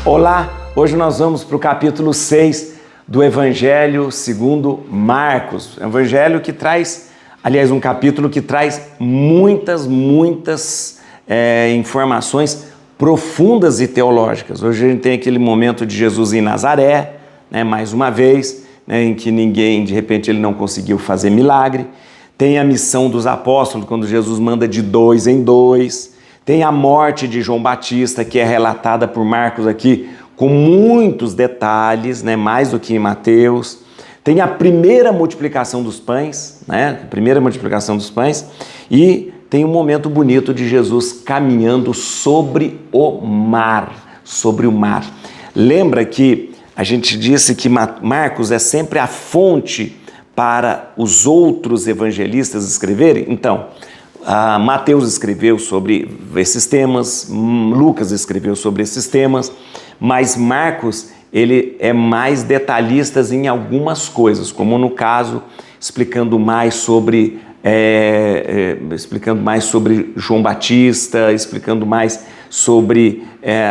Olá, hoje nós vamos para o capítulo 6 do Evangelho segundo Marcos. Evangelho que traz, um capítulo que traz muitas informações profundas e teológicas. Hoje a gente tem aquele momento de Jesus em Nazaré, mais uma vez, em que ninguém, de repente, ele não conseguiu fazer milagre. Tem a missão dos apóstolos, quando Jesus manda de 2 em 2. Tem a morte de João Batista, que é relatada por Marcos aqui com muitos detalhes, mais do que em Mateus. Tem a primeira multiplicação dos pães, e tem um momento bonito de Jesus caminhando sobre o mar, Lembra que a gente disse que Marcos é sempre a fonte para os outros evangelistas escreverem? Então, Mateus escreveu sobre esses temas, Lucas escreveu sobre esses temas, mas Marcos, ele é mais detalhista em algumas coisas, como no caso, explicando mais sobre João Batista, explicando mais sobre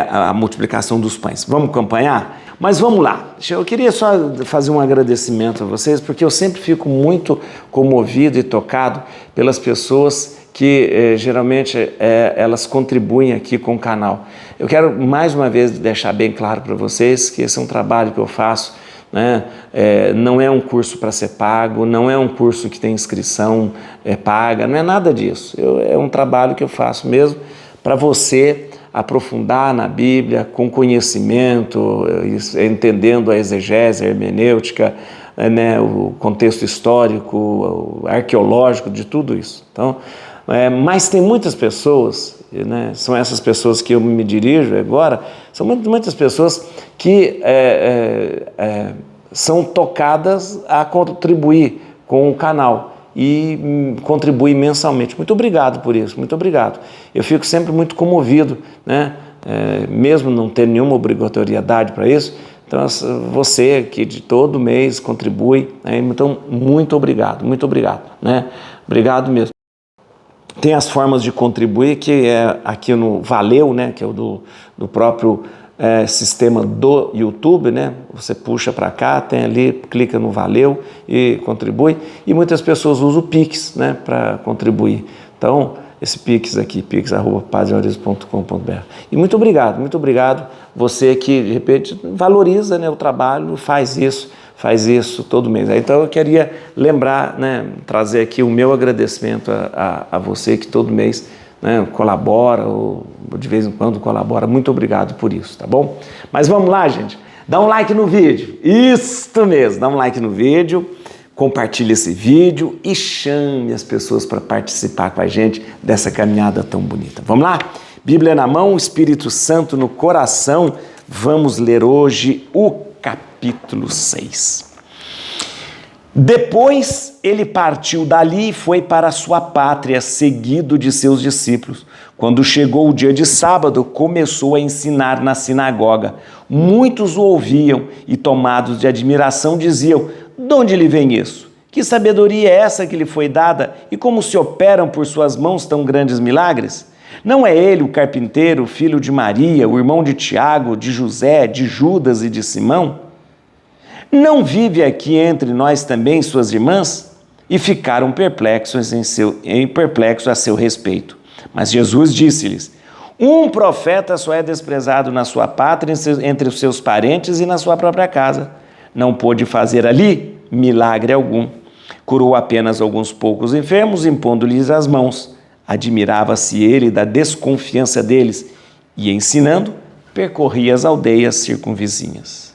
a multiplicação dos pães. Vamos acompanhar? Mas vamos lá, eu queria só fazer um agradecimento a vocês, porque eu sempre fico muito comovido e tocado pelas pessoas que geralmente elas contribuem aqui com o canal. Eu quero mais uma vez deixar bem claro para vocês que esse é um trabalho que eu faço, não é um curso para ser pago, não é um curso que tem inscrição paga, não é nada disso. É um trabalho que eu faço mesmo para você aprofundar na Bíblia com conhecimento, entendendo a exegese, a hermenêutica, o contexto histórico, arqueológico de tudo isso. Então, mas tem muitas pessoas, são essas pessoas que eu me dirijo agora, são muitas pessoas que são tocadas a contribuir com o canal e contribuir mensalmente. Muito obrigado por isso, muito obrigado. Eu fico sempre muito comovido, mesmo não tendo nenhuma obrigatoriedade para isso. Então, você que de todo mês contribui, então muito obrigado, obrigado mesmo. Tem as formas de contribuir, que é aqui no Valeu, que é o do próprio sistema do YouTube, Você puxa para cá, tem ali, clica no Valeu e contribui. E muitas pessoas usam o Pix, para contribuir. Então, esse Pix aqui, pix@padreaurizo.com.br. E muito obrigado você que de repente valoriza o trabalho, faz isso todo mês. Então eu queria lembrar, trazer aqui o meu agradecimento a você que todo mês colabora, ou de vez em quando colabora. Muito obrigado por isso, tá bom? Mas vamos lá, gente. Dá um like no vídeo. Isso mesmo, dá um like no vídeo. Compartilhe esse vídeo e chame as pessoas para participar com a gente dessa caminhada tão bonita. Vamos lá? Bíblia na mão, Espírito Santo no coração. Vamos ler hoje o capítulo 6. Depois ele partiu dali e foi para a sua pátria, seguido de seus discípulos. Quando chegou o dia de sábado, começou a ensinar na sinagoga. Muitos o ouviam e, tomados de admiração, diziam: de onde lhe vem isso? Que sabedoria é essa que lhe foi dada? E como se operam por suas mãos tão grandes milagres? Não é ele o carpinteiro, filho de Maria, o irmão de Tiago, de José, de Judas e de Simão? Não vive aqui entre nós também suas irmãs? E ficaram perplexos a seu respeito. Mas Jesus disse-lhes: um profeta só é desprezado na sua pátria, entre os seus parentes e na sua própria casa. Não pôde fazer ali milagre algum. Curou apenas alguns poucos enfermos, impondo-lhes as mãos. Admirava-se ele da desconfiança deles e, ensinando, percorria as aldeias circunvizinhas.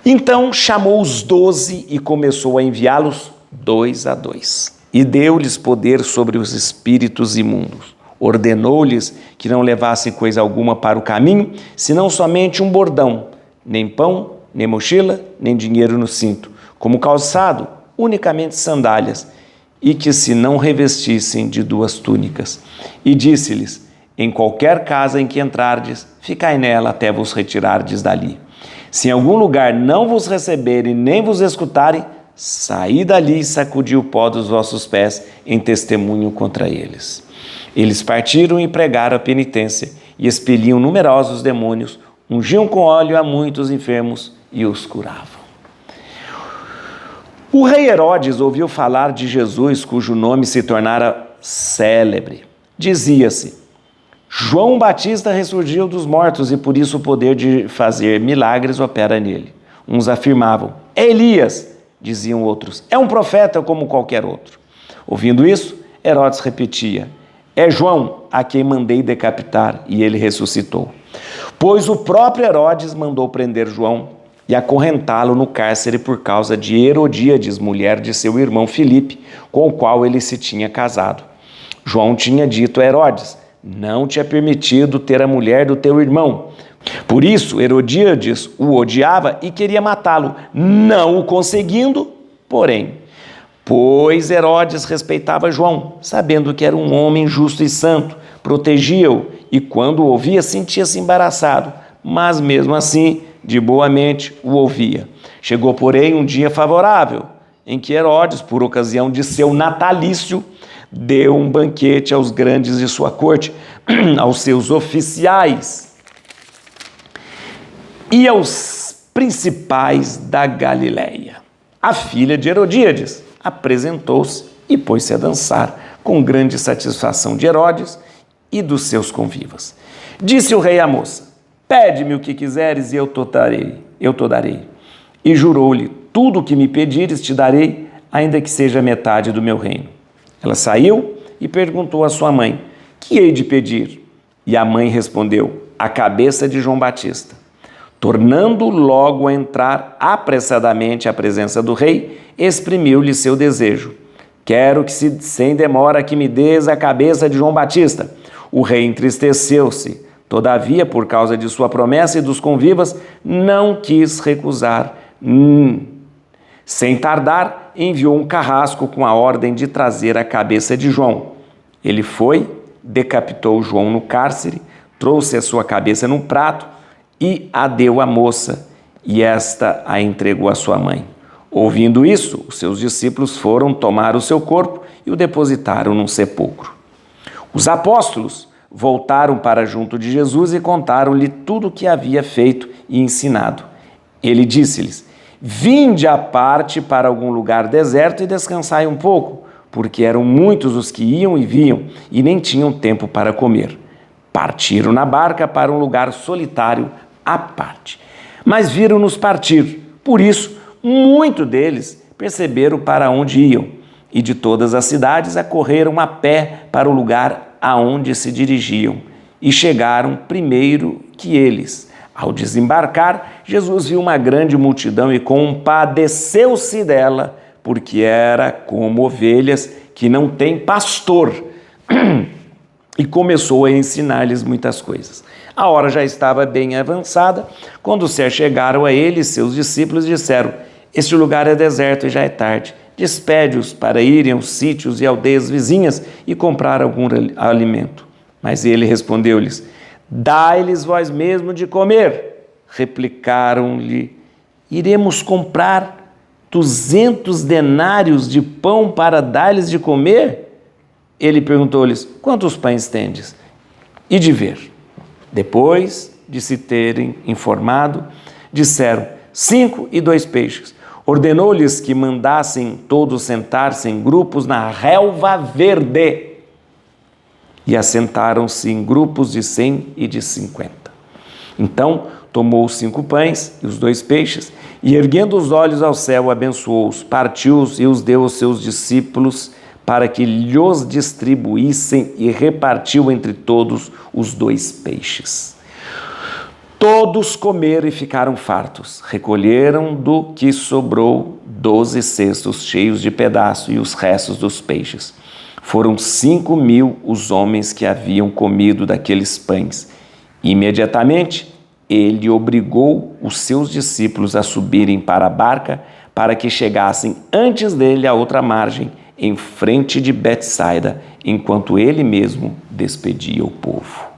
Então chamou os 12 e começou a enviá-los 2 a 2. E deu-lhes poder sobre os espíritos imundos. Ordenou-lhes que não levassem coisa alguma para o caminho, senão somente um bordão, nem pão, nem mochila, nem dinheiro no cinto, como calçado, unicamente sandálias, e que se não revestissem de 2 túnicas. E disse-lhes: em qualquer casa em que entrardes, ficai nela até vos retirardes dali. Se em algum lugar não vos receberem nem vos escutarem, saí dali e sacudi o pó dos vossos pés em testemunho contra eles. Eles partiram e pregaram a penitência e expeliam numerosos demônios, ungiam com óleo a muitos enfermos e os curavam. O rei Herodes ouviu falar de Jesus, cujo nome se tornara célebre. Dizia-se: João Batista ressurgiu dos mortos e por isso o poder de fazer milagres opera nele. Uns afirmavam: é Elias. Diziam outros: é um profeta como qualquer outro. Ouvindo isso, Herodes repetia: é João a quem mandei decapitar, e ele ressuscitou. Pois o próprio Herodes mandou prender João e acorrentá-lo no cárcere por causa de Herodíades, mulher de seu irmão Filipe, com o qual ele se tinha casado. João tinha dito a Herodes: não te é permitido ter a mulher do teu irmão. Por isso, Herodíades o odiava e queria matá-lo, não o conseguindo, porém. Pois Herodes respeitava João, sabendo que era um homem justo e santo, protegia-o e, quando o ouvia, sentia-se embaraçado, mas mesmo assim, de boa mente, o ouvia. Chegou, porém, um dia favorável, em que Herodes, por ocasião de seu natalício, deu um banquete aos grandes de sua corte, aos seus oficiais e aos principais da Galileia. A filha de Herodíades apresentou-se e pôs-se a dançar, com grande satisfação de Herodes e dos seus convivas. Disse o rei à moça: pede-me o que quiseres e eu te darei. E jurou-lhe: tudo o que me pedires te darei, ainda que seja metade do meu reino. Ela saiu e perguntou à sua mãe: que hei de pedir? E a mãe respondeu: a cabeça de João Batista. Tornando logo a entrar apressadamente à presença do rei, exprimiu-lhe seu desejo: quero que sem demora que me des a cabeça de João Batista. O rei entristeceu-se, todavia, por causa de sua promessa e dos convivas, não quis recusar. Sem tardar, enviou um carrasco com a ordem de trazer a cabeça de João. Ele foi, decapitou João no cárcere, trouxe a sua cabeça num prato e a deu à moça, e esta a entregou à sua mãe. Ouvindo isso, os seus discípulos foram tomar o seu corpo e o depositaram num sepulcro. Os apóstolos voltaram para junto de Jesus e contaram-lhe tudo o que havia feito e ensinado. Ele disse-lhes: vinde à parte para algum lugar deserto e descansai um pouco, porque eram muitos os que iam e vinham e nem tinham tempo para comer. Partiram na barca para um lugar solitário à parte. Mas viram-nos partir, por isso, muitos deles perceberam para onde iam, e de todas as cidades acorreram a pé para o lugar aonde se dirigiam, e chegaram primeiro que eles. Ao desembarcar, Jesus viu uma grande multidão e compadeceu-se dela, porque era como ovelhas que não têm pastor, e começou a ensinar-lhes muitas coisas. A hora já estava bem avançada, quando se achegaram a ele, seus discípulos disseram: este lugar é deserto e já é tarde. Despede-os para irem aos sítios e aldeias vizinhas e comprar algum alimento. Mas ele respondeu-lhes: dai-lhes vós mesmo de comer. Replicaram-lhe: iremos comprar 200 denários de pão para dar-lhes de comer? Ele perguntou-lhes: quantos pães tendes? E de ver. Depois de se terem informado, disseram: 5 e 2 peixes. Ordenou-lhes que mandassem todos sentar-se em grupos na relva verde. E assentaram-se em grupos de 100 e de 50. Então tomou os 5 pães e os 2 peixes, e erguendo os olhos ao céu, abençoou-os, partiu-os e os deu aos seus discípulos, para que lhos distribuíssem, e repartiu entre todos os 2 peixes. Todos comeram e ficaram fartos. Recolheram do que sobrou 12 cestos cheios de pedaços e os restos dos peixes. Foram 5.000 os homens que haviam comido daqueles pães. Imediatamente, ele obrigou os seus discípulos a subirem para a barca para que chegassem antes dele à outra margem, em frente de Betsaida, enquanto ele mesmo despedia o povo.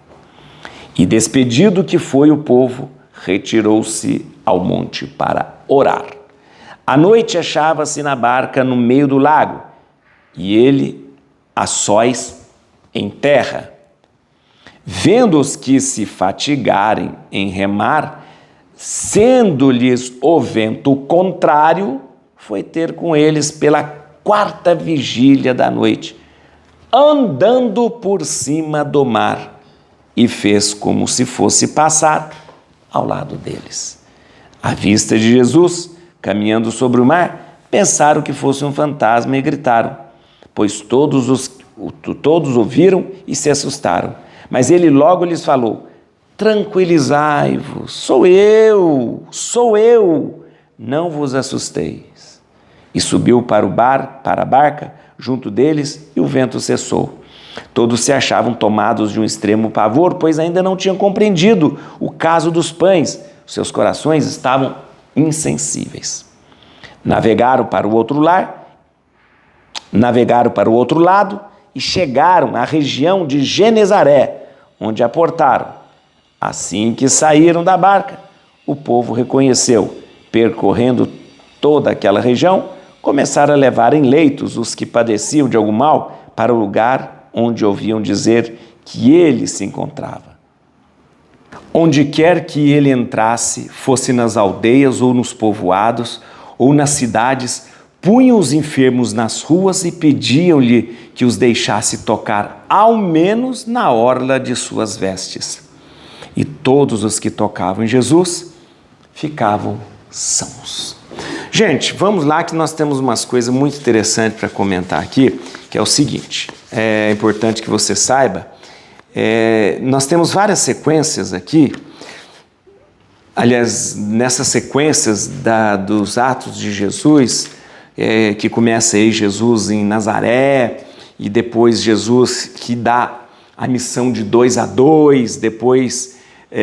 E despedido que foi o povo, retirou-se ao monte para orar. À noite achava-se na barca no meio do lago, e ele a sós em terra. Vendo os que se fatigarem em remar, sendo-lhes o vento contrário, foi ter com eles pela quarta vigília da noite, andando por cima do mar, e fez como se fosse passar ao lado deles. À vista de Jesus, caminhando sobre o mar, pensaram que fosse um fantasma e gritaram, pois todos ouviram e se assustaram. Mas ele logo lhes falou, tranquilizai-vos, sou eu, não vos assusteis. E subiu para a barca, junto deles, e o vento cessou. Todos se achavam tomados de um extremo pavor, pois ainda não tinham compreendido o caso dos pães. Seus corações estavam insensíveis. Navegaram para o outro lado e chegaram à região de Genezaré, onde aportaram. Assim que saíram da barca, o povo reconheceu. Percorrendo toda aquela região, começaram a levar em leitos os que padeciam de algum mal para o lugar onde ouviam dizer que ele se encontrava. Onde quer que ele entrasse, fosse nas aldeias ou nos povoados ou nas cidades, punham os enfermos nas ruas e pediam-lhe que os deixasse tocar ao menos na orla de suas vestes. E todos os que tocavam em Jesus ficavam sãos. Gente, vamos lá que nós temos umas coisas muito interessantes para comentar aqui, que é o seguinte, é importante que você saiba, nós temos várias sequências aqui, aliás, nessas sequências dos atos de Jesus, que começa aí Jesus em Nazaré, e depois Jesus que dá a missão de 2 a 2, depois,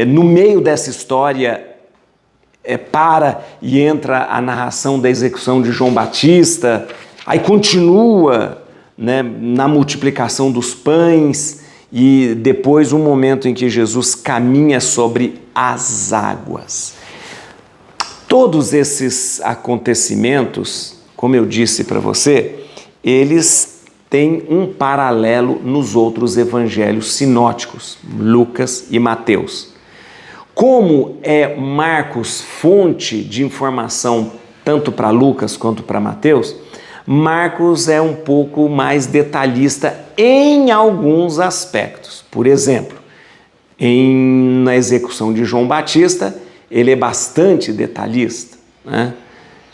no meio dessa história, para e entra a narração da execução de João Batista, aí continua, né, na multiplicação dos pães e depois um momento em que Jesus caminha sobre as águas. Todos esses acontecimentos, como eu disse para você, eles têm um paralelo nos outros evangelhos sinóticos, Lucas e Mateus. Como é Marcos fonte de informação tanto para Lucas quanto para Mateus, Marcos é um pouco mais detalhista em alguns aspectos. Por exemplo, na execução de João Batista, ele é bastante detalhista, né?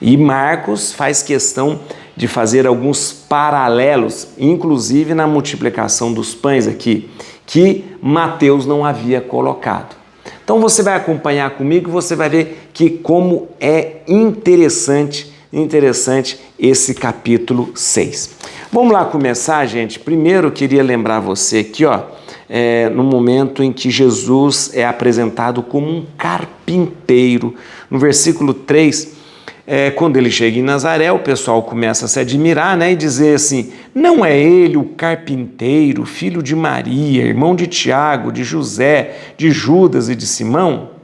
E Marcos faz questão de fazer alguns paralelos, inclusive na multiplicação dos pães aqui, que Mateus não havia colocado. Então você vai acompanhar comigo, você vai ver que como é interessante esse capítulo 6. Vamos lá começar, gente. Primeiro eu queria lembrar você aqui, no momento em que Jesus é apresentado como um carpinteiro. No versículo 3, quando ele chega em Nazaré, o pessoal começa a se admirar, né, e dizer assim, não é ele o carpinteiro, filho de Maria, irmão de Tiago, de José, de Judas e de Simão?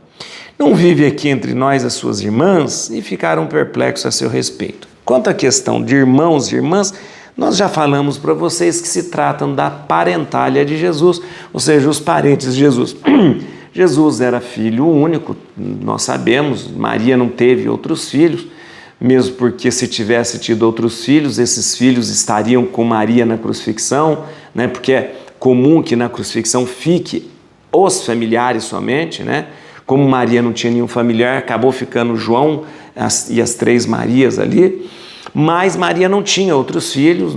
Não vive aqui entre nós as suas irmãs? E ficaram perplexos a seu respeito. Quanto à questão de irmãos e irmãs, nós já falamos para vocês que se tratam da parentalha de Jesus, ou seja, os parentes de Jesus. Jesus era filho único, nós sabemos, Maria não teve outros filhos, mesmo porque se tivesse tido outros filhos, esses filhos estariam com Maria na crucifixão, né? Porque é comum que na crucifixão fique os familiares somente, né? Como Maria não tinha nenhum familiar, acabou ficando João e as 3 Marias ali, mas Maria não tinha outros filhos,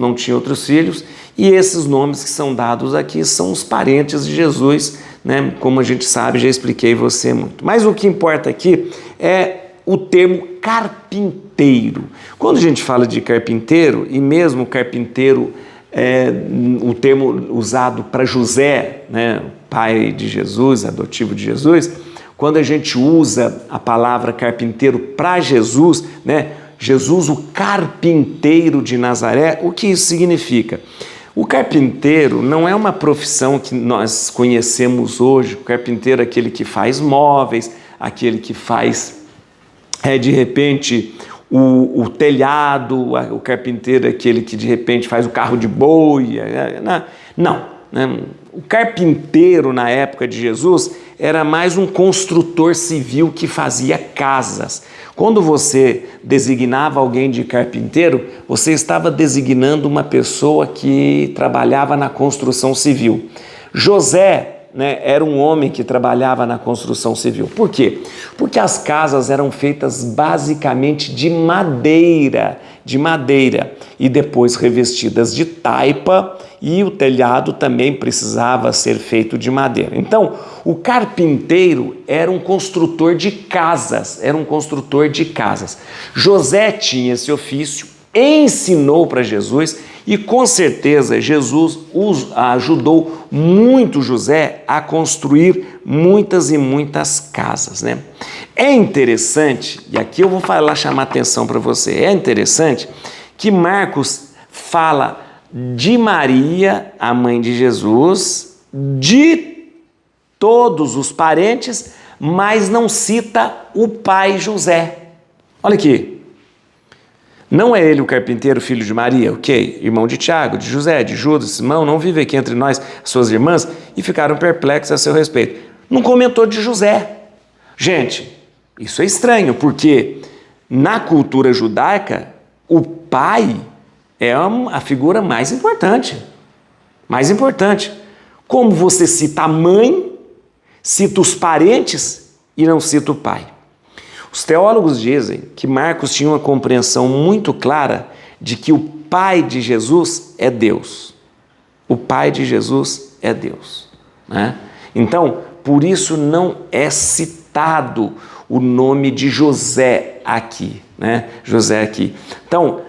e esses nomes que são dados aqui são os parentes de Jesus, né? Como a gente sabe, já expliquei você muito. Mas o que importa aqui é o termo carpinteiro. Quando a gente fala de carpinteiro, e mesmo carpinteiro o termo usado para José, né, pai de Jesus, adotivo de Jesus, quando a gente usa a palavra carpinteiro para Jesus, né, Jesus, o carpinteiro de Nazaré, o que isso significa? O carpinteiro não é uma profissão que nós conhecemos hoje. O carpinteiro é aquele que faz móveis, aquele que faz, de repente, o telhado, o carpinteiro é aquele que, de repente, faz o carro de boi. Não, né? O carpinteiro, na época de Jesus, era mais um construtor civil que fazia casas. Quando você designava alguém de carpinteiro, você estava designando uma pessoa que trabalhava na construção civil. José, né, era um homem que trabalhava na construção civil. Por quê? Porque as casas eram feitas basicamente de madeira, e depois revestidas de taipa, e o telhado também precisava ser feito de madeira. Então, o carpinteiro era um construtor de casas, José tinha esse ofício, ensinou para Jesus e com certeza Jesus ajudou muito José a construir muitas e muitas casas, né? É interessante, e aqui eu vou chamar atenção para você, é interessante que Marcos fala de Maria, a mãe de Jesus, de todos os parentes, mas não cita o pai José. Olha aqui. Não é ele o carpinteiro, filho de Maria, ok? Irmão de Tiago, de José, de Judas, Simão, não vive aqui entre nós, suas irmãs, e ficaram perplexos a seu respeito. Não comentou de José. Gente, isso é estranho, porque na cultura judaica, o pai é a figura mais importante. Como você cita a mãe, cita os parentes e não cita o pai. Os teólogos dizem que Marcos tinha uma compreensão muito clara de que o pai de Jesus é Deus. O pai de Jesus é Deus, né? Então, por isso não é citado o nome de José aqui, né? José aqui. Então,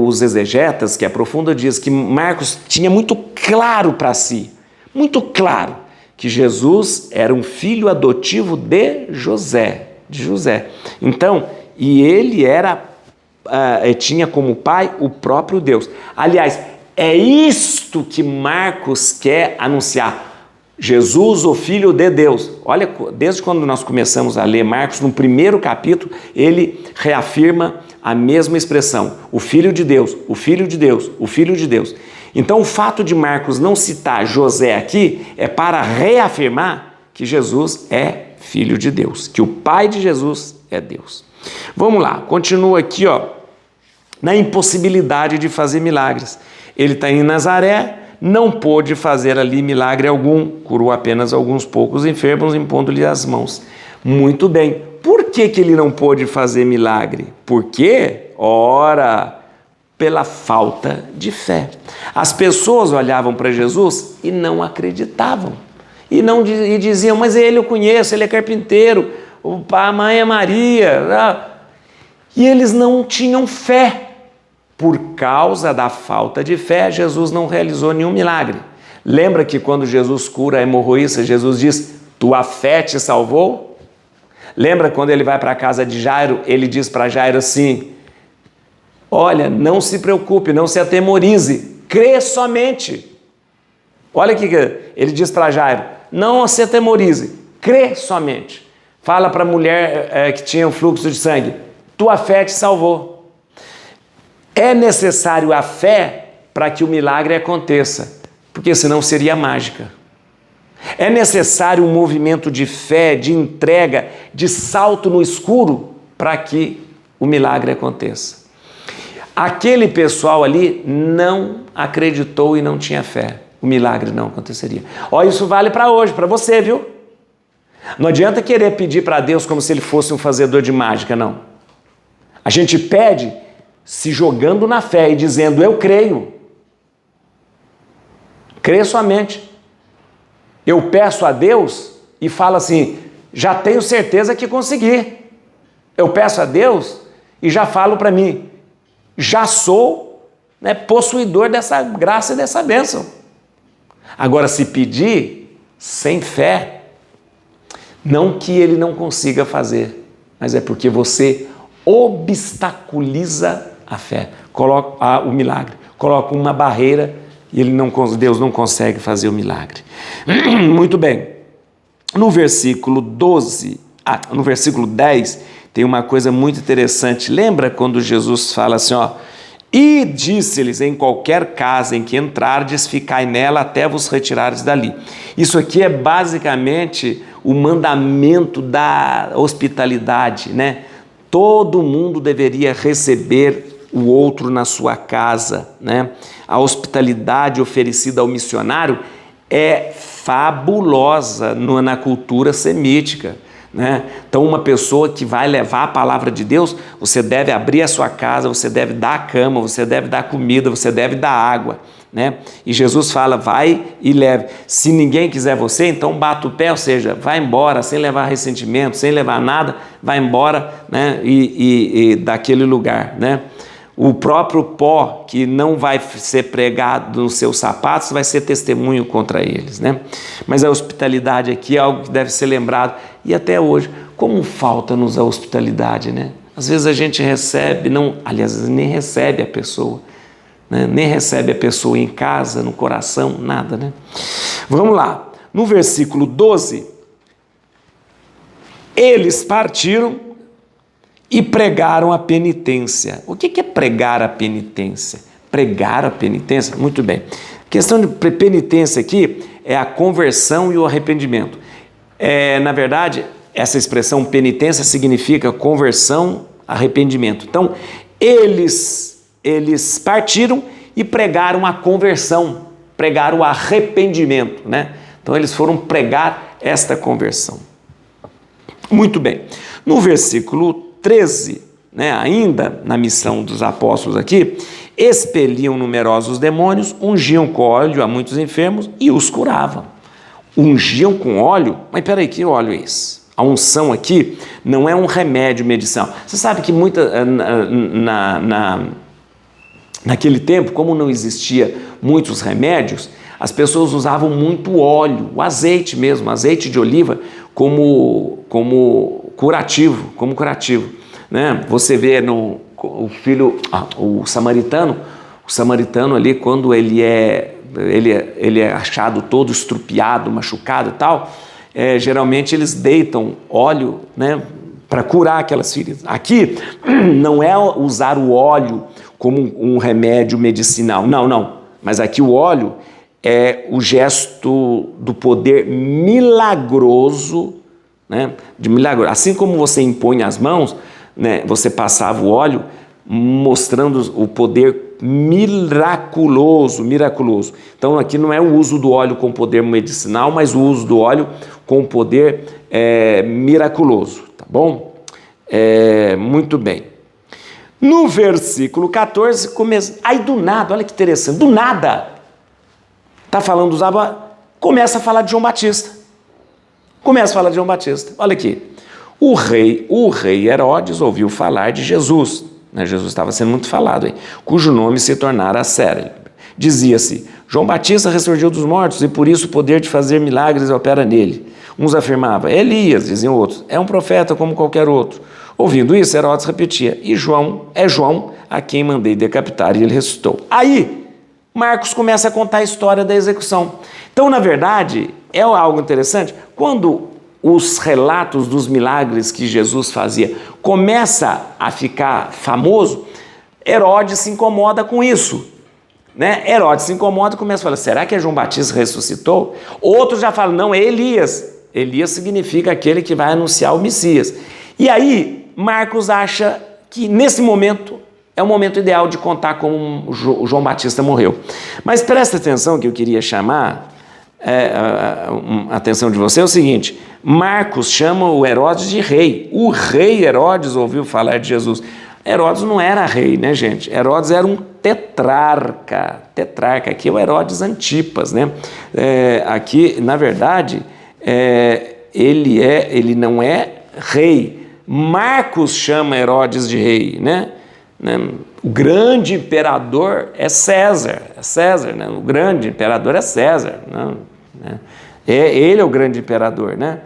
os exegetas que aprofundam dizem que Marcos tinha muito claro para si, muito claro, que Jesus era um filho adotivo de José. Então, e ele tinha como pai o próprio Deus. Aliás, é isto que Marcos quer anunciar. Jesus, o Filho de Deus. Olha, desde quando nós começamos a ler Marcos, no primeiro capítulo, ele reafirma a mesma expressão. O Filho de Deus, o Filho de Deus, o Filho de Deus. Então, o fato de Marcos não citar José aqui é para reafirmar que Jesus é Filho de Deus, que o pai de Jesus é Deus. Vamos lá, continua aqui, na impossibilidade de fazer milagres. Ele está em Nazaré, não pôde fazer ali milagre algum, curou apenas alguns poucos enfermos, impondo-lhe as mãos. Muito bem, por que ele não pôde fazer milagre? Porque, ora, pela falta de fé. As pessoas olhavam para Jesus e não acreditavam. E diziam, mas ele eu conheço, ele é carpinteiro, a mãe é Maria. E eles não tinham fé. Por causa da falta de fé, Jesus não realizou nenhum milagre. Lembra que quando Jesus cura a hemorroísta, Jesus diz, tua fé te salvou? Lembra quando ele vai para a casa de Jairo, ele diz para Jairo assim, olha, não se preocupe, não se atemorize, crê somente. Olha o que ele diz para Jairo, não se atemorize, crê somente. Fala para a mulher que tinha um fluxo de sangue, tua fé te salvou. É necessário a fé para que o milagre aconteça, porque senão seria mágica. É necessário um movimento de fé, de entrega, de salto no escuro para que o milagre aconteça. Aquele pessoal ali não acreditou e não tinha fé. O milagre não aconteceria. Isso vale para hoje, para você, viu? Não adianta querer pedir para Deus como se ele fosse um fazedor de mágica, não. A gente pede se jogando na fé e dizendo, eu creio. Crê somente. Eu peço a Deus e falo assim, já tenho certeza que consegui. Eu peço a Deus e já falo para mim, já sou, possuidor dessa graça e dessa bênção. Agora, se pedir sem fé, não que ele não consiga fazer, mas é porque você obstaculiza a fé, coloca o milagre, coloca uma barreira e Deus não consegue fazer o milagre. Muito bem. No versículo 10, tem uma coisa muito interessante. Lembra quando Jesus fala assim, E disse-lhes: em qualquer casa em que entrardes, ficai nela até vos retirares dali. Isso aqui é basicamente o mandamento da hospitalidade, né? Todo mundo deveria receber o outro na sua casa, né? A hospitalidade oferecida ao missionário é fabulosa na cultura semítica, né? Então, uma pessoa que vai levar a palavra de Deus, você deve abrir a sua casa, você deve dar a cama, você deve dar comida, você deve dar água, né? E Jesus fala: vai e leve. Se ninguém quiser você, então bata o pé, ou seja, vai embora, sem levar ressentimento, sem levar nada, vai embora, né? E daquele lugar, né? O próprio pó que não vai ser pregado nos seus sapatos vai ser testemunho contra eles, né? Mas a hospitalidade aqui é algo que deve ser lembrado, e até hoje, como falta-nos a hospitalidade, né? Às vezes a gente recebe, aliás, nem recebe a pessoa, né? Nem recebe a pessoa em casa, no coração, nada, né? Vamos lá, no versículo 12, eles partiram e pregaram a penitência. O que é pregar a penitência? Pregar a penitência? Muito bem. A questão de penitência aqui é a conversão e o arrependimento. Na verdade, essa expressão penitência significa conversão, arrependimento. Então, eles partiram e pregaram a conversão, pregaram o arrependimento, né? Então, eles foram pregar esta conversão. Muito bem. No versículo 13, né, ainda na missão dos apóstolos aqui, expeliam numerosos demônios, ungiam com óleo a muitos enfermos e os curavam. Ungiam com óleo? Mas peraí, que óleo é esse? A unção aqui não é um remédio medicinal. Você sabe que naquele tempo, como não existia muitos remédios, as pessoas usavam muito óleo, o azeite mesmo, azeite de oliva, como curativo, né? Você vê o samaritano ali, quando ele é achado todo estrupiado, machucado e tal, geralmente eles deitam óleo, né, para curar aquelas feridas. Aqui não é usar o óleo como um remédio medicinal, não, mas aqui o óleo é o gesto do poder milagroso, né, de milagre. Assim como você impõe as mãos, né, você passava o óleo mostrando o poder miraculoso. Então aqui não é o uso do óleo com poder medicinal, mas o uso do óleo com poder miraculoso, tá bom? Muito bem. No versículo 14, aí do nada, olha que interessante, do nada, está falando dos abas, começa a falar de João Batista. Olha aqui. O rei Herodes ouviu falar de Jesus, né? Jesus estava sendo muito falado, hein? Cujo nome se tornara célebre. Dizia-se: João Batista ressurgiu dos mortos e por isso o poder de fazer milagres opera nele. Uns afirmavam: Elias, diziam outros, é um profeta como qualquer outro. Ouvindo isso, Herodes repetia: e João a quem mandei decapitar, e ele ressuscitou. Aí, Marcos começa a contar a história da execução. Então, na verdade, é algo interessante. Quando os relatos dos milagres que Jesus fazia começa a ficar famoso, Herodes se incomoda com isso, né? Herodes se incomoda e começa a falar: será que é João Batista ressuscitou? Outros já falam: não, é Elias. Elias significa aquele que vai anunciar o Messias. E aí, Marcos acha que nesse momento é o momento ideal de contar como o João Batista morreu. Mas presta atenção, que eu queria chamar a atenção de você, é o seguinte: Marcos chama o Herodes de rei. O rei Herodes ouviu falar de Jesus. Herodes não era rei, né, gente? Herodes era um tetrarca. Aqui é o Herodes Antipas, né? Aqui, na verdade, ele não é rei. Marcos chama Herodes de rei, né? O grande imperador é César, né? O grande imperador é César, né? Ele é o grande imperador, né?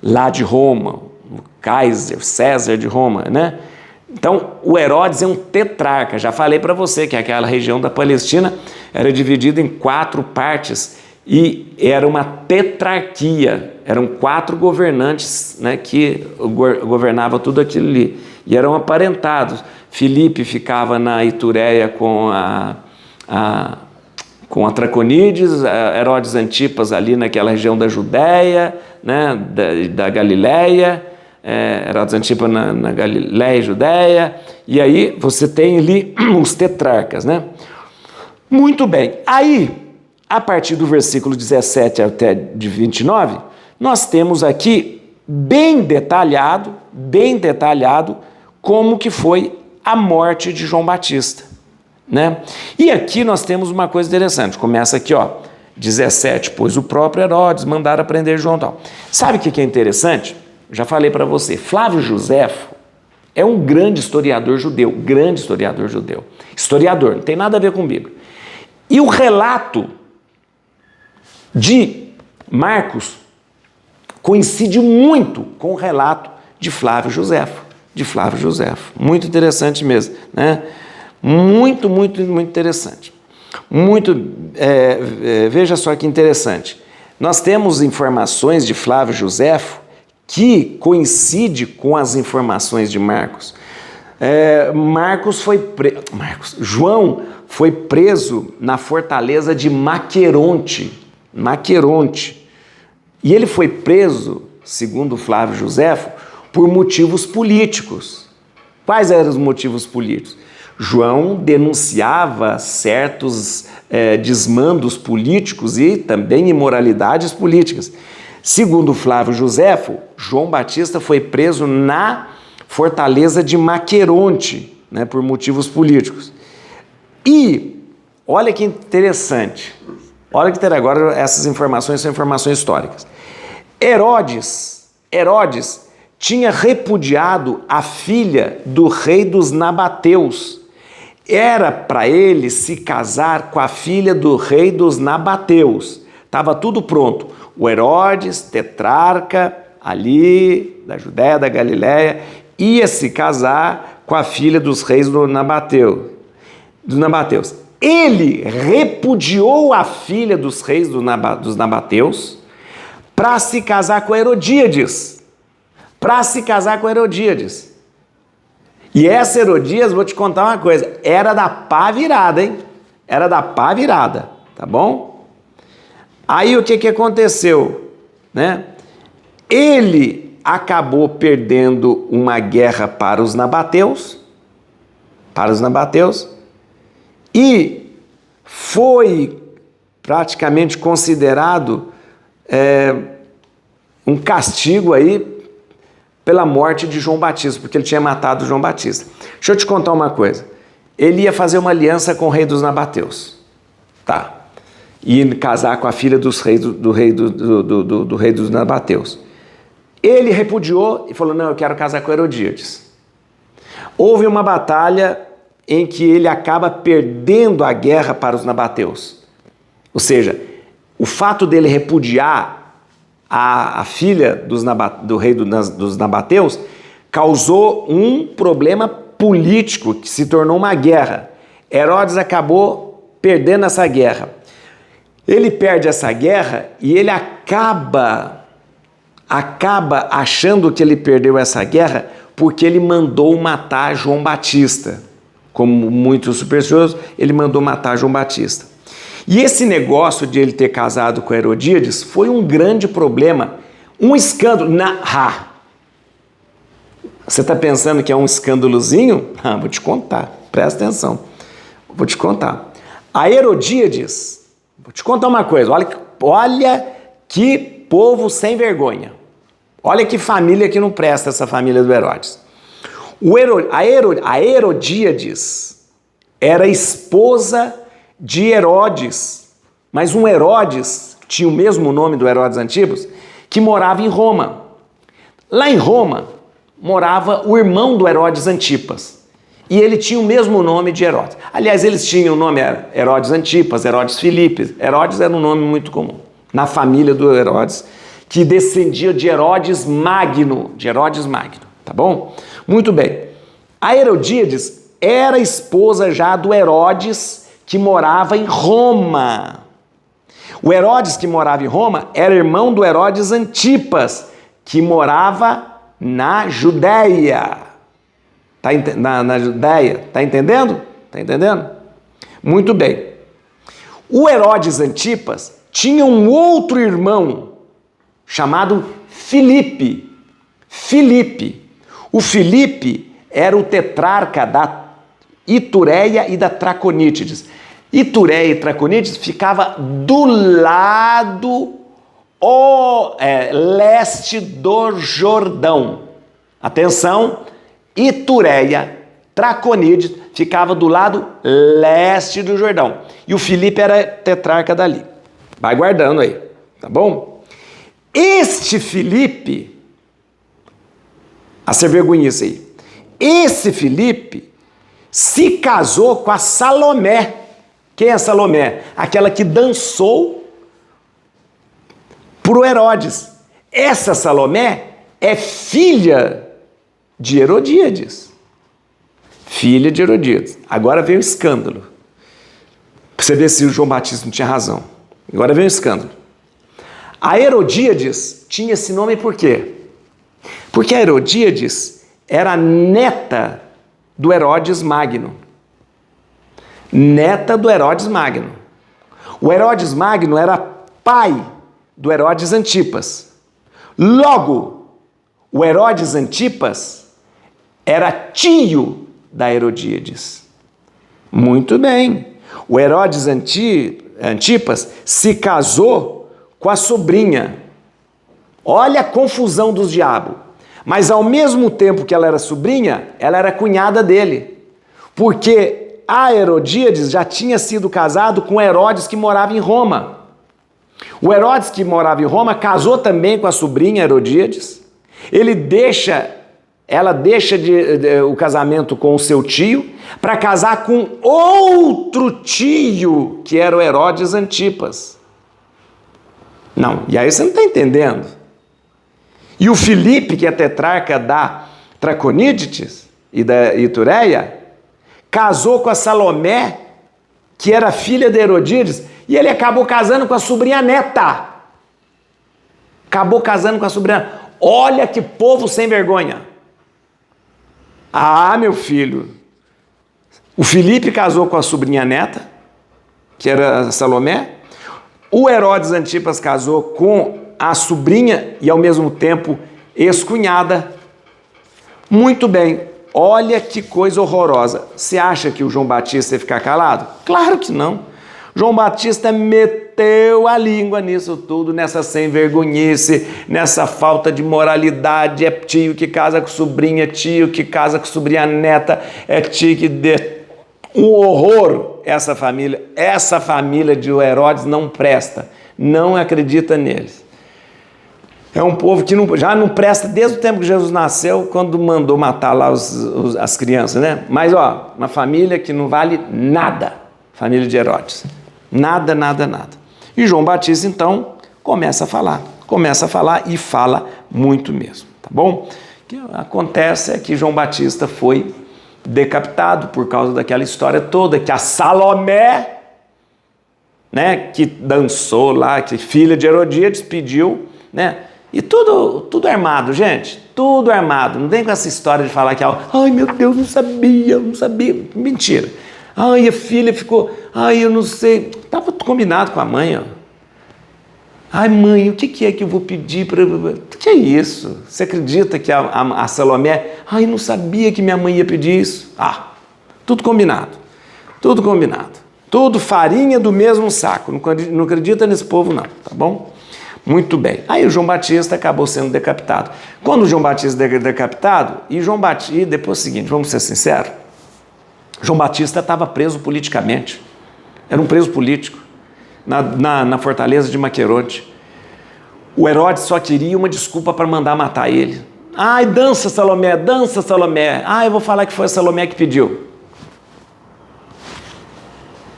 Lá de Roma, o Kaiser, César de Roma, né? Então, o Herodes é um tetrarca. Já falei para você que aquela região da Palestina era dividida em 4 partes e era uma tetrarquia. Eram 4 governantes, né, que governavam tudo aquilo ali. E eram aparentados, Filipe ficava na Itureia com a Traconídes, Herodes Antipas ali naquela região da Judéia, né, da Galileia, Herodes Antipas na Galileia e Judéia, e aí você tem ali os tetrarcas, né? Muito bem, aí, a partir do versículo 17 até de 29, nós temos aqui bem detalhado como que foi a morte de João Batista, né? E aqui nós temos uma coisa interessante, começa aqui, ó, 17, pois o próprio Herodes mandara prender João tal. Sabe o que é interessante? Já falei para você, Flávio Josefo é um grande historiador judeu, historiador, não tem nada a ver com Bíblia. E o relato de Marcos coincide muito com o relato de Flávio Josefo, muito interessante mesmo, né? Muito interessante. Veja só que interessante. Nós temos informações de Flávio Josefo que coincide com as informações de Marcos. João foi preso na fortaleza de Maqueronte. E ele foi preso, segundo Flávio Josefo, por motivos políticos. Quais eram os motivos políticos? João denunciava certos desmandos políticos e também imoralidades políticas. Segundo Flávio Josefo, João Batista foi preso na fortaleza de Maqueronte, né, por motivos políticos. E olha que interessante, agora essas informações são informações históricas. Herodes tinha repudiado a filha do rei dos nabateus. Era para ele se casar com a filha do rei dos nabateus. Estava tudo pronto. O Herodes, tetrarca, ali da Judéia, da Galileia, ia se casar com a filha dos reis dos nabateus. Ele repudiou a filha dos reis dos nabateus para se casar com Herodíades. E essa Herodias, vou te contar uma coisa, era da pá virada, hein? Tá bom? Aí o que aconteceu, né? Ele acabou perdendo uma guerra para os nabateus, e foi praticamente considerado um castigo aí pela morte de João Batista, porque ele tinha matado João Batista. Deixa eu te contar uma coisa. Ele ia fazer uma aliança com o rei dos nabateus. Tá. Ia casar com a filha dos reis, do rei dos nabateus. Ele repudiou e falou, não, eu quero casar com Herodíades. Houve uma batalha em que ele acaba perdendo a guerra para os nabateus. Ou seja, o fato dele repudiar a filha do rei dos nabateus causou um problema político que se tornou uma guerra. Herodes acabou perdendo essa guerra. Ele perde essa guerra e ele acaba achando que ele perdeu essa guerra porque ele mandou matar João Batista. Como muito supersticioso, ele mandou matar João Batista. E esse negócio de ele ter casado com Herodíades foi um grande problema, um escândalo. Você está pensando que é um escândalozinho? Vou te contar, presta atenção. Vou te contar. A Herodíades, vou te contar uma coisa, olha que povo sem vergonha. Olha que família que não presta, essa família do Herodes. A Herodíades era esposa de Herodes, mas um Herodes, que tinha o mesmo nome do Herodes Antipas, que morava em Roma. Lá em Roma, morava o irmão do Herodes Antipas, e ele tinha o mesmo nome de Herodes. Aliás, eles tinham o nome Herodes Antipas, Herodes Filipe. Herodes era um nome muito comum, na família do Herodes, que descendia de Herodes Magno, tá bom? Muito bem. A Herodíades era esposa já do Herodes, que morava em Roma. O Herodes que morava em Roma era irmão do Herodes Antipas, que morava na Judéia. na Judéia. Está entendendo? Está entendendo? Muito bem. O Herodes Antipas tinha um outro irmão chamado Filipe. O Filipe era o tetrarca da Itureia e da Traconítides. Itureia e Traconítides ficava do lado leste do Jordão. Atenção, Itureia, Traconítides ficava do lado leste do Jordão. E o Filipe era tetrarca dali. Vai guardando aí, tá bom? Este Filipe, a ser vergonhice aí, esse Filipe se casou com a Salomé. Quem é Salomé? Aquela que dançou pro Herodes. Essa Salomé é filha de Herodíades. Filha de Herodíades. Agora vem o escândalo. Pra você ver se o João Batista não tinha razão. Agora vem o escândalo. A Herodíades tinha esse nome por quê? Porque a Herodíades era neta do Herodes Magno. Neta do Herodes Magno. O Herodes Magno era pai do Herodes Antipas. Logo, o Herodes Antipas era tio da Herodíades. Muito bem. O Herodes Antipas se casou com a sobrinha. Olha a confusão dos diabos. Mas ao mesmo tempo que ela era sobrinha, ela era cunhada dele. Porque a Herodíades já tinha sido casado com Herodes que morava em Roma. O Herodes que morava em Roma casou também com a sobrinha Herodíades. Ela deixa o casamento com o seu tio para casar com outro tio, que era o Herodes Antipas. Não, e aí você não está entendendo. E o Filipe, que é tetrarca da Traconítides e da Itureia, casou com a Salomé, que era filha de Herodíades, e ele acabou casando com a sobrinha neta. Acabou casando com a sobrinha. Olha que povo sem vergonha. Ah, meu filho. O Filipe casou com a sobrinha neta, que era a Salomé. O Herodes Antipas casou com a sobrinha e, ao mesmo tempo, ex-cunhada. Muito bem. Olha que coisa horrorosa. Você acha que o João Batista ia ficar calado? Claro que não. João Batista meteu a língua nisso tudo, nessa sem-vergonhice, nessa falta de moralidade. É tio que casa com sobrinha, tio que casa com sobrinha neta, é tio que dê um horror. Essa família de Herodes não presta, não acredita neles. É um povo que já não presta desde o tempo que Jesus nasceu, quando mandou matar lá as crianças, né? Mas, uma família que não vale nada, família de Herodes. Nada, nada, nada. E João Batista, então, começa a falar e fala muito mesmo, tá bom? O que acontece é que João Batista foi decapitado por causa daquela história toda, que a Salomé, né, que dançou lá, que filha de Herodíades, pediu, né? E tudo armado, gente, tudo armado. Não vem com essa história de falar que, ai meu Deus, não sabia. Mentira. Ai, a filha ficou, eu não sei. Estava combinado com a mãe, Ai, mãe, o que é que eu vou pedir para... O que é isso? Você acredita que a Salomé... Ai, não sabia que minha mãe ia pedir isso. Tudo combinado. Tudo combinado. Tudo farinha do mesmo saco. Não acredita nesse povo, não, tá bom? Muito bem. Aí o João Batista acabou sendo decapitado. Quando o João Batista é decapitado, e depois é o seguinte, vamos ser sinceros, João Batista estava preso politicamente. Era um preso político na fortaleza de Maqueronte. O Herodes só queria uma desculpa para mandar matar ele. Ai, dança Salomé, dança Salomé. Eu vou falar que foi a Salomé que pediu.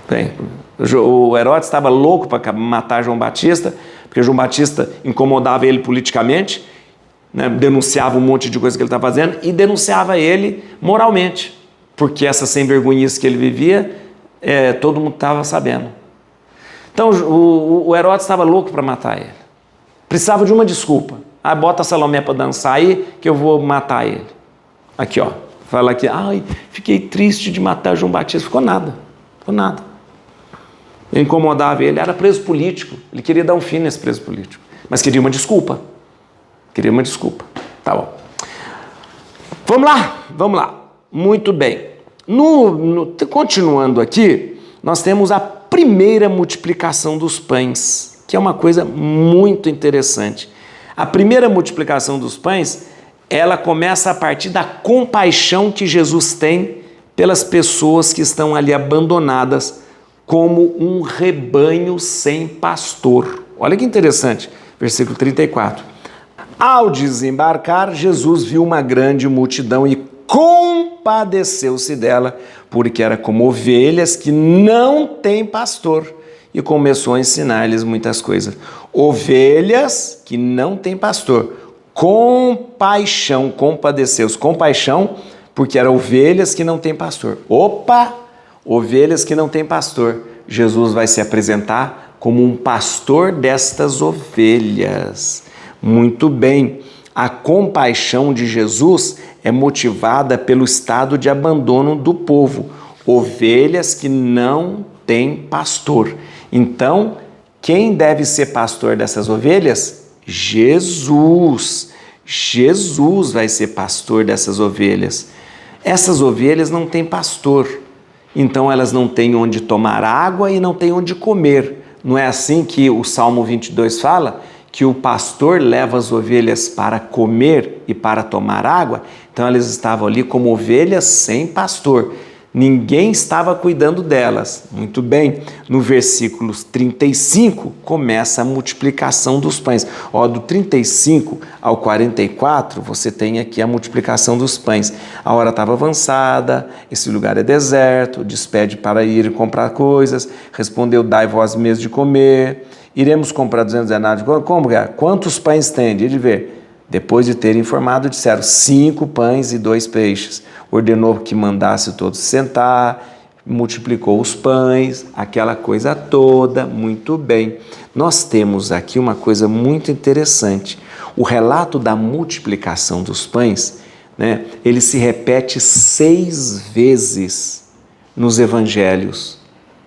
Bem, o Herodes estava louco para matar João Batista, porque João Batista incomodava ele politicamente, né, denunciava um monte de coisa que ele estava fazendo e denunciava ele moralmente, porque essa sem-vergonhice que ele vivia, todo mundo estava sabendo. Então o Herodes estava louco para matar ele. Precisava de uma desculpa. Bota a Salomé para dançar aí que eu vou matar ele. Aqui, Fala que, ai, fiquei triste de matar João Batista. Ficou nada. Eu incomodava ele, era preso político. Ele queria dar um fim nesse preso político. Mas queria uma desculpa. Tá bom. Vamos lá. Muito bem. Continuando aqui, nós temos a primeira multiplicação dos pães, que é uma coisa muito interessante. A primeira multiplicação dos pães, ela começa a partir da compaixão que Jesus tem pelas pessoas que estão ali abandonadas como um rebanho sem pastor. Olha que interessante, versículo 34. Ao desembarcar, Jesus viu uma grande multidão e compadeceu-se dela, porque era como ovelhas que não têm pastor, e começou a ensinar-lhes muitas coisas. Ovelhas que não têm pastor. Compaixão, compadeceu-se. Compaixão, porque eram ovelhas que não têm pastor. Ovelhas que não têm pastor. Jesus vai se apresentar como um pastor destas ovelhas. Muito bem. A compaixão de Jesus é motivada pelo estado de abandono do povo. Ovelhas que não têm pastor. Então, quem deve ser pastor dessas ovelhas? Jesus. Jesus vai ser pastor dessas ovelhas. Essas ovelhas não têm pastor. Então, elas não têm onde tomar água e não têm onde comer. Não é assim que o Salmo 22 fala? Que o pastor leva as ovelhas para comer e para tomar água? Então, elas estavam ali como ovelhas sem pastor. Ninguém estava cuidando delas. Muito bem, no versículo 35 começa a multiplicação dos pães. Do 35 ao 44, você tem aqui a multiplicação dos pães. A hora estava avançada, esse lugar é deserto, despede para ir comprar coisas, respondeu, dai vós mesmos de comer, iremos comprar 200 denários. Como? Quantos pães tem? De ver. Depois de ter informado, disseram 5 pães e 2 peixes. Ordenou que mandasse todos sentar, multiplicou os pães, aquela coisa toda, muito bem. Nós temos aqui uma coisa muito interessante. O relato da multiplicação dos pães, né, ele se repete 6 vezes nos evangelhos.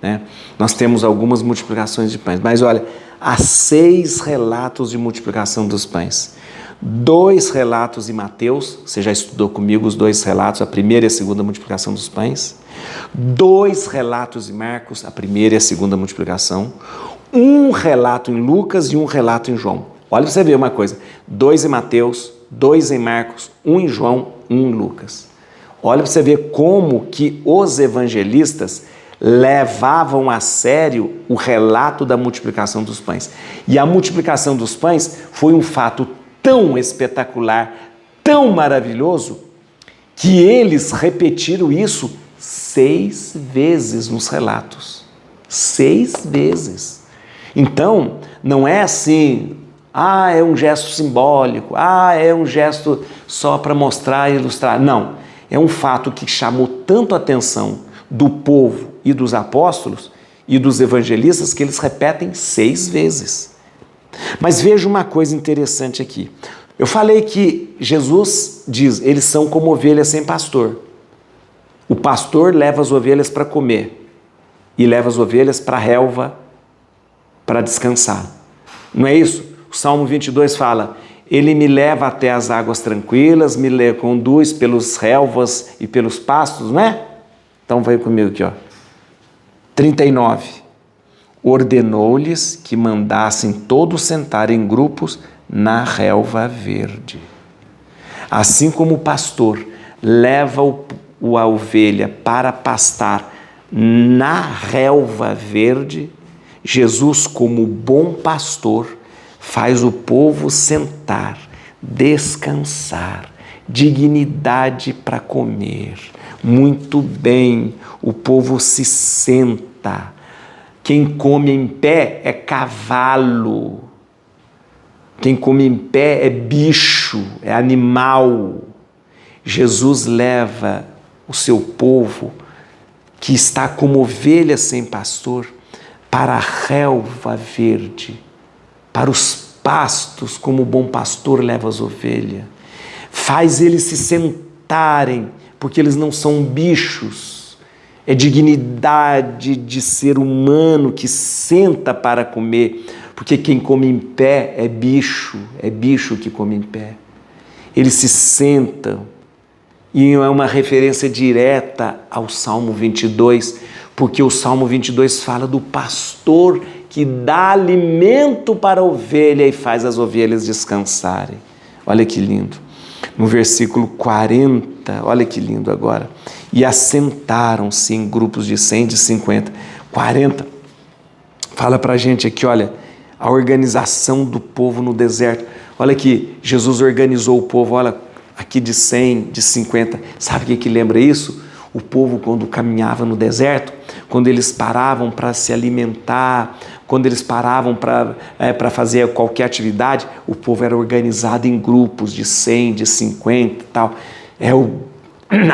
Né? Nós temos algumas multiplicações de pães, mas olha, há 6 relatos de multiplicação dos pães. 2 relatos em Mateus, você já estudou comigo os 2 relatos, a primeira e a segunda multiplicação dos pães. 2 relatos em Marcos, a primeira e a segunda multiplicação. 1 relato em Lucas e 1 relato em João. Olha pra você ver uma coisa, 2 em Mateus, 2 em Marcos, 1 em João, 1 em Lucas. Olha para você ver como que os evangelistas levavam a sério o relato da multiplicação dos pães. E a multiplicação dos pães foi um fato tão espetacular, tão maravilhoso, que eles repetiram isso 6 vezes nos relatos. 6 vezes. Então, não é assim, é um gesto simbólico, é um gesto só para mostrar e ilustrar. Não, é um fato que chamou tanto a atenção do povo e dos apóstolos e dos evangelistas que eles repetem 6 vezes. Mas veja uma coisa interessante aqui. Eu falei que Jesus diz, eles são como ovelhas sem pastor. O pastor leva as ovelhas para comer e leva as ovelhas para a relva para descansar. Não é isso? O Salmo 22 fala, ele me leva até as águas tranquilas, me conduz pelos relvas e pelos pastos, não é? Então vai comigo aqui, 39. Ordenou-lhes que mandassem todos sentar em grupos na relva verde. Assim como o pastor leva a ovelha para pastar na relva verde, Jesus, como bom pastor, faz o povo sentar, descansar, dignidade para comer. Muito bem, o povo se senta. Quem come em pé é cavalo. Quem come em pé é bicho, é animal. Jesus leva o seu povo, que está como ovelha sem pastor, para a relva verde, para os pastos, como o bom pastor leva as ovelhas. Faz eles se sentarem porque eles não são bichos. É dignidade de ser humano que senta para comer, porque quem come em pé é bicho que come em pé. Eles se sentam, e é uma referência direta ao Salmo 22, porque o Salmo 22 fala do pastor que dá alimento para a ovelha e faz as ovelhas descansarem. Olha que lindo. No versículo 40, olha que lindo agora. E assentaram-se em grupos de 100, de 50, 40. Fala para a gente aqui, olha, a organização do povo no deserto. Olha que Jesus organizou o povo, olha, aqui de 100, de 50. Sabe o que lembra isso? O povo, quando caminhava no deserto, quando eles paravam para se alimentar, quando eles paravam para fazer qualquer atividade, o povo era organizado em grupos de 100, de 50 e tal.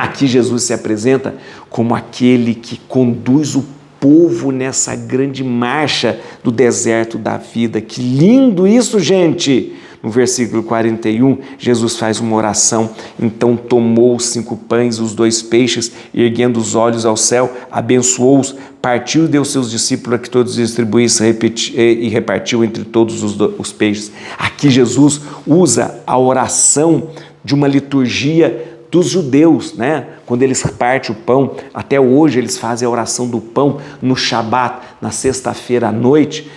Aqui Jesus se apresenta como aquele que conduz o povo nessa grande marcha do deserto da vida. Que lindo isso, gente! No versículo 41, Jesus faz uma oração. Então tomou os 5 pães e os 2 peixes, e erguendo os olhos ao céu, abençoou-os, partiu e deu aos seus discípulos a que todos distribuíssem e repartiu entre todos os peixes. Aqui Jesus usa a oração de uma liturgia dos judeus, né? Quando eles repartem o pão, até hoje eles fazem a oração do pão no Shabat, na sexta-feira à noite.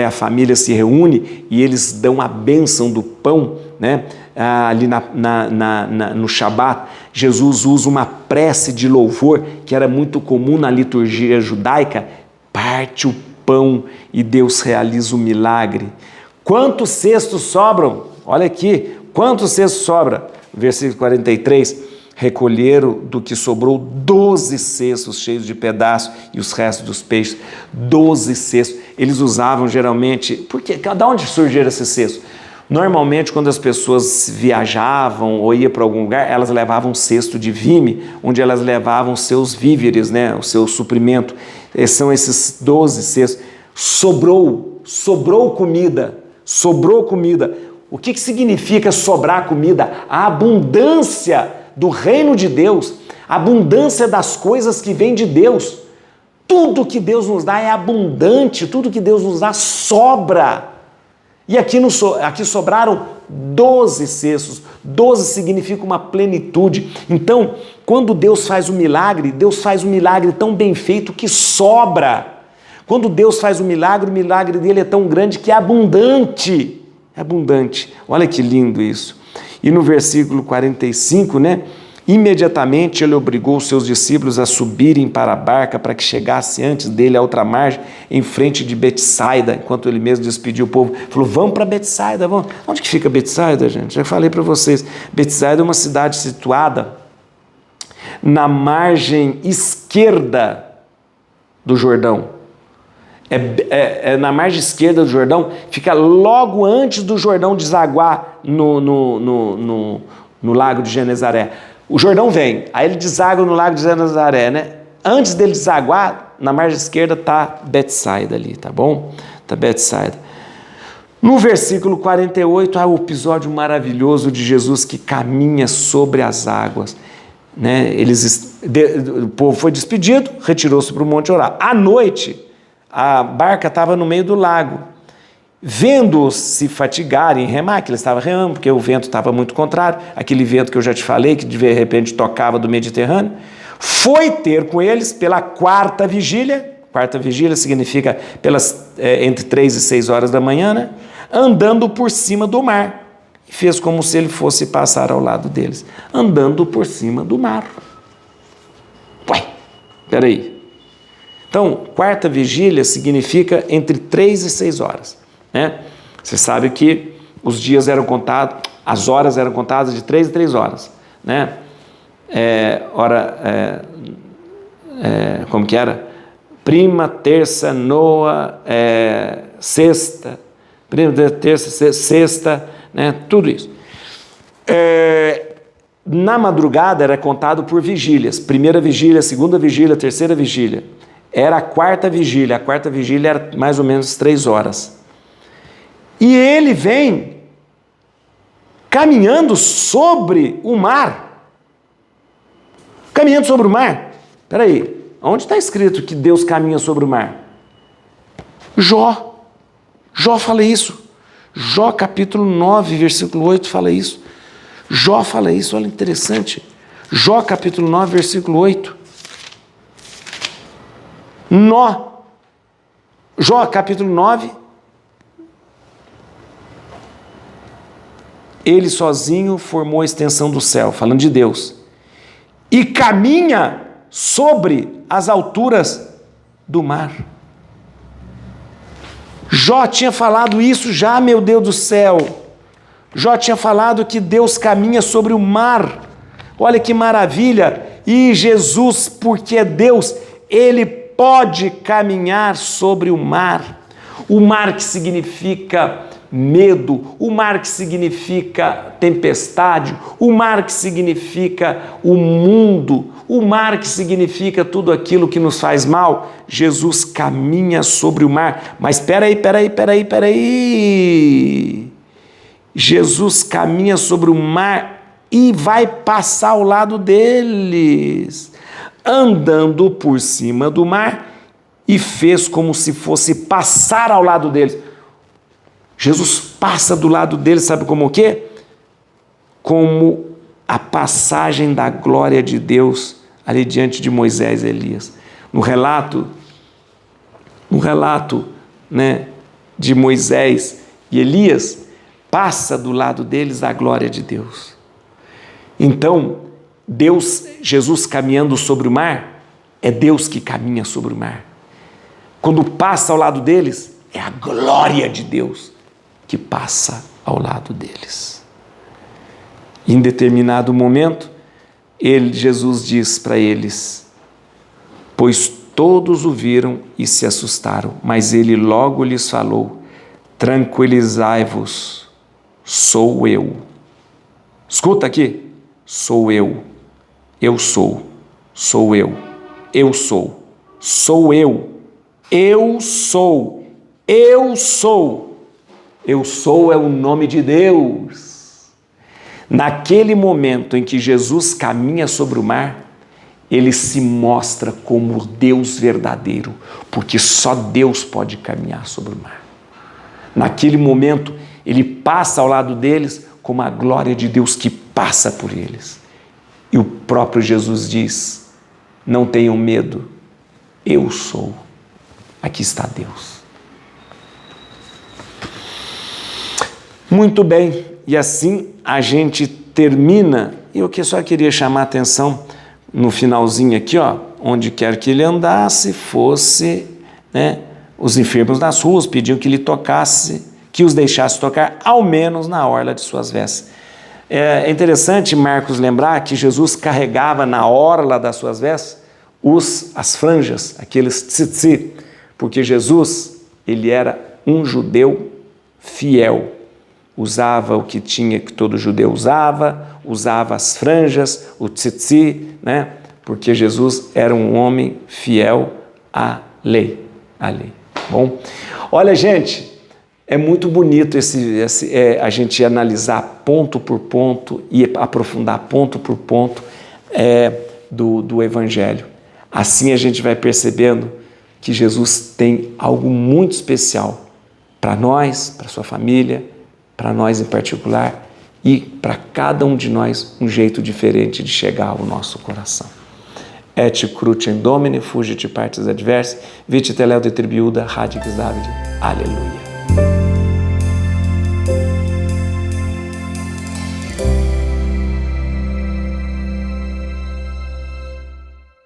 A família se reúne e eles dão a bênção do pão, né? Ali no Shabat. Jesus usa uma prece de louvor que era muito comum na liturgia judaica, parte o pão e Deus realiza o milagre. Quantos cestos sobram? Olha aqui, quantos cestos sobram? Versículo 43, recolheram do que sobrou 12 cestos cheios de pedaços e os restos dos peixes, 12 cestos. Eles usavam geralmente, porque de onde surgiram esses cestos? Normalmente quando as pessoas viajavam ou iam para algum lugar, elas levavam um cesto de vime, onde elas levavam seus víveres, né, o seu suprimento. São esses 12 cestos. Sobrou comida. O que significa sobrar comida? A abundância do reino de Deus, a abundância das coisas que vêm de Deus. Tudo que Deus nos dá é abundante, tudo que Deus nos dá sobra. E aqui sobraram 12 cestos. 12 significa uma plenitude. Então, quando Deus faz um milagre tão bem feito que sobra. Quando Deus faz o milagre dele é tão grande que é abundante. É abundante. Olha que lindo isso. E no versículo 45, né? Imediatamente ele obrigou os seus discípulos a subirem para a barca para que chegasse antes dele à outra margem, em frente de Betsaida, enquanto ele mesmo despediu o povo. Falou, vamos para Betsaida, vamos. Onde que fica Betsaida, gente? Já falei para vocês. Betsaida é uma cidade situada na margem esquerda do Jordão. Na margem esquerda do Jordão, fica logo antes do Jordão desaguar no lago de Genezaré. O Jordão vem, aí ele deságua no lago de Genezaré, né? Antes dele desaguar, na margem esquerda está Betsaida ali, tá bom? Está Betsaida. No versículo 48, há o episódio maravilhoso de Jesus que caminha sobre as águas, né? O povo foi despedido, retirou-se para o monte orar. À noite, a barca estava no meio do lago. Vendo-os se fatigarem, remar, que eles estavam remando, porque o vento estava muito contrário, aquele vento que eu já te falei, que de repente tocava do Mediterrâneo, foi ter com eles pela 4ª vigília, 4ª vigília significa entre 3 e 6 horas da manhã, né? Andando por cima do mar, e fez como se ele fosse passar ao lado deles, andando por cima do mar. Ué, peraí. Então, 4ª vigília significa entre 3 e 6 horas. Né? Você sabe que os dias eram contados, as horas eram contadas de 3 em 3 horas. Né? Como que era? Prima, terça, noa, sexta. Prima, terça, sexta, né? Tudo isso. Na madrugada era contado por vigílias. 1ª vigília, 2ª vigília, 3ª vigília. Era a 4ª vigília. A 4ª vigília era mais ou menos 3 horas. E ele vem caminhando sobre o mar. Caminhando sobre o mar? Espera aí, onde está escrito que Deus caminha sobre o mar? Jó fala isso. Jó capítulo 9, versículo 8 fala isso. Jó fala isso, olha interessante. Jó capítulo 9, versículo 8. Jó capítulo 9. Ele sozinho formou a extensão do céu, falando de Deus. E caminha sobre as alturas do mar. Jó tinha falado isso já, meu Deus do céu. Jó tinha falado que Deus caminha sobre o mar. Olha que maravilha. E Jesus, porque é Deus, Ele pode caminhar sobre o mar. O mar que significa medo, o mar que significa tempestade, o mar que significa o mundo, o mar que significa tudo aquilo que nos faz mal. Jesus caminha sobre o mar. Mas peraí. Jesus caminha sobre o mar e vai passar ao lado deles, andando por cima do mar, e fez como se fosse passar ao lado deles. Jesus passa do lado deles, sabe como o quê? Como a passagem da glória de Deus ali diante de Moisés e Elias. No relato, né, de Moisés e Elias, passa do lado deles a glória de Deus. Então, Jesus caminhando sobre o mar, é Deus que caminha sobre o mar. Quando passa ao lado deles, é a glória de Deus que passa ao lado deles. Em determinado momento, Jesus diz para eles, pois todos o viram e se assustaram, mas ele logo lhes falou, tranquilizai-vos, sou eu. Escuta aqui, sou eu sou eu, eu sou é o nome de Deus. Naquele momento em que Jesus caminha sobre o mar, ele se mostra como Deus verdadeiro, porque só Deus pode caminhar sobre o mar. Naquele momento, ele passa ao lado deles como a glória de Deus que passa por eles. E o próprio Jesus diz, não tenham medo, eu sou. Aqui está Deus. Muito bem, e assim a gente termina. Eu que só queria chamar a atenção no finalzinho aqui, ó, onde quer que ele andasse, fosse, né, os enfermos nas ruas pediam que lhe tocasse, que os deixasse tocar, ao menos na orla de suas vestes. É interessante, Marcos, lembrar que Jesus carregava na orla das suas vestes as franjas, aqueles tzitzi, porque Jesus, ele era um judeu fiel. Usava o que tinha que todo judeu usava as franjas, o tzitzi, né? Porque Jesus era um homem fiel à lei. Bom, olha, gente, é muito bonito a gente analisar ponto por ponto e aprofundar ponto por ponto do Evangelho. Assim a gente vai percebendo que Jesus tem algo muito especial para nós, para sua família, para nós em particular, e para cada um de nós um jeito diferente de chegar ao nosso coração. Et crucem Domine, fugit partes adversae, vite teleo de tribiuda, radix Davide. Aleluia.